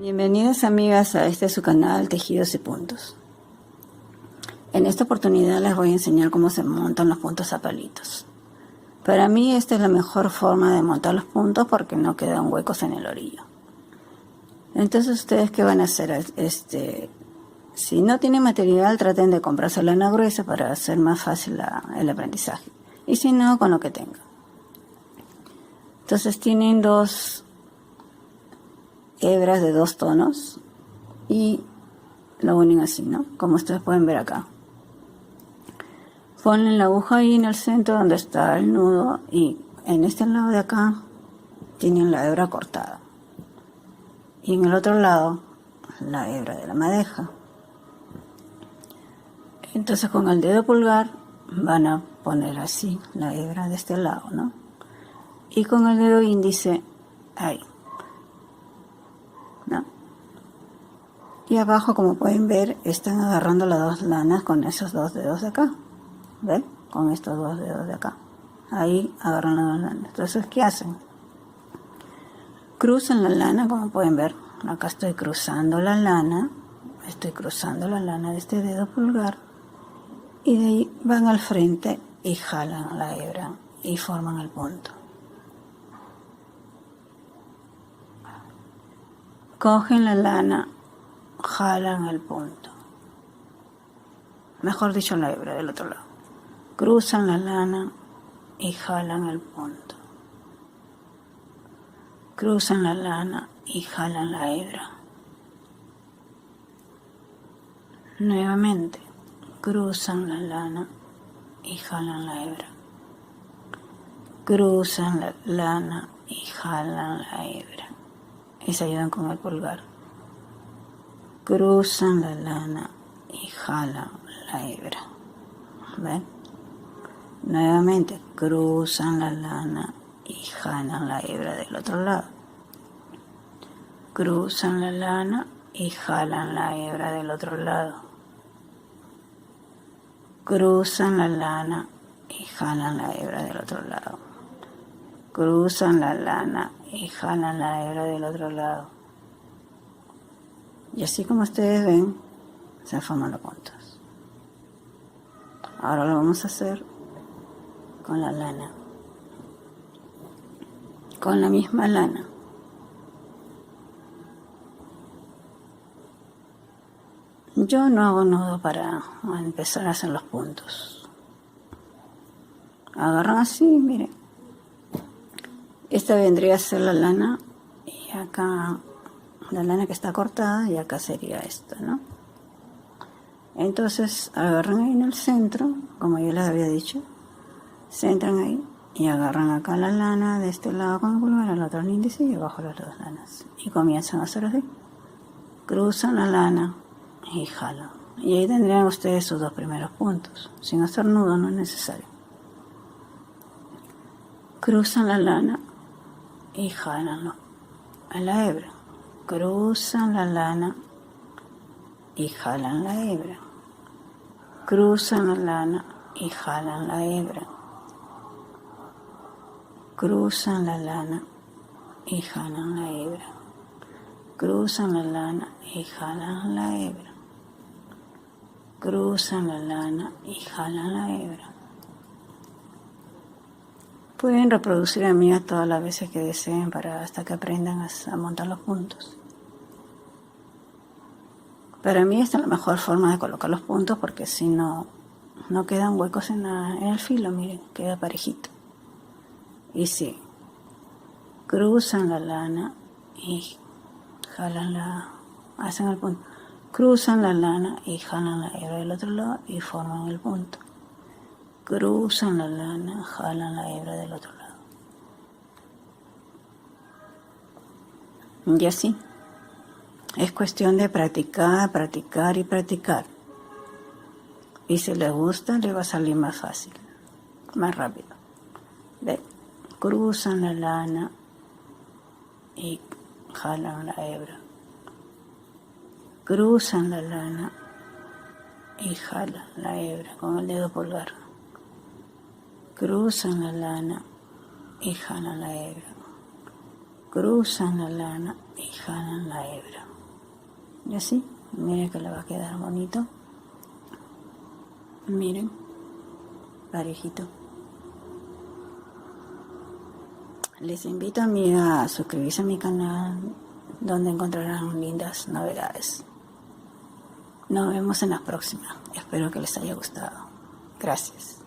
Bienvenidas amigas a este su canal Tejidos y Puntos. En esta oportunidad les voy a enseñar cómo se montan los puntos a palitos. Para mí esta es la mejor forma de montar los puntos porque no quedan huecos en el orillo. Entonces ustedes ¿qué van a hacer? Si no tienen material, traten de comprarse lana gruesa para hacer más fácil el aprendizaje. Y si no, con lo que tengan. Entonces tienen dos hebras de 2 tonos y lo unen así, ¿no? Como ustedes pueden ver acá. Ponen la aguja ahí en el centro donde está el nudo y en este lado de acá tienen la hebra cortada. Y en el otro lado la hebra de la madeja. Entonces con el dedo pulgar van a poner así la hebra de este lado, ¿no? Y con el dedo índice ahí, ¿no? Y abajo, como pueden ver, están agarrando las dos lanas con esos dos dedos de acá. ¿Ven? Con estos dos dedos de acá. Ahí agarran las dos lanas. Entonces, ¿qué hacen? Cruzan la lana, como pueden ver. Acá estoy cruzando la lana. Estoy cruzando la lana de este dedo pulgar. Y de ahí van al frente y jalan la hebra y forman el punto. Cogen la lana, jalan el punto. Mejor dicho, la hebra del otro lado. Cruzan la lana y jalan el punto. Cruzan la lana y jalan la hebra. Nuevamente, cruzan la lana y jalan la hebra. Cruzan la lana y jalan la hebra. Y se ayudan con el pulgar. Cruzan la lana y jalan la hebra. ¿Ven? Nuevamente cruzan la lana y jalan la hebra del otro lado. Cruzan la lana y jalan la hebra del otro lado. Cruzan la lana y jalan la hebra del otro lado. Cruzan la lana y jalan la hebra del otro lado. Y así como ustedes ven, se forman los puntos. Ahora lo vamos a hacer con la lana. Con la misma lana. Yo no hago nudo para empezar a hacer los puntos. Agarran así, miren. Esta vendría a ser la lana y acá la lana que está cortada y acá sería esta, ¿no? Entonces agarran ahí en el centro, como yo les había dicho, centran ahí y agarran acá la lana de este lado con el pulgar, al otro el índice y abajo las dos lanas. Y comienzan a hacer así. Cruzan la lana y jalan. Y ahí tendrían ustedes sus dos primeros puntos. Sin hacer nudo no es necesario. Cruzan la lana y jalan en la hebra. Cruzan la lana y jalan la hebra. Cruzan la lana y jalan la hebra. Cruzan la lana y jalan la hebra. Cruzan la lana y jalan la hebra. Cruzan la lana y jalan la hebra. Pueden reproducir amigas todas las veces que deseen hasta que aprendan a montar los puntos. Para mí esta es la mejor forma de colocar los puntos porque si no quedan huecos en el filo, miren, queda parejito. Y sí, cruzan la lana y hacen el punto. Cruzan la lana y jalan la hebra del otro lado y forman el punto. Cruzan la lana, jalan la hebra del otro lado. Y así. Es cuestión de practicar, practicar y practicar. Y si les gusta, les va a salir más fácil, más rápido. ¿Ven? Cruzan la lana y jalan la hebra. Cruzan la lana y jalan la hebra con el dedo pulgar. Cruzan la lana y jalan la hebra. cruzan la lana y jalan la hebra. Y así, miren que le va a quedar bonito. Miren, parejito. Les invito a suscribirse a mi canal, donde encontrarán lindas novedades. Nos vemos en la próxima. Espero que les haya gustado. Gracias.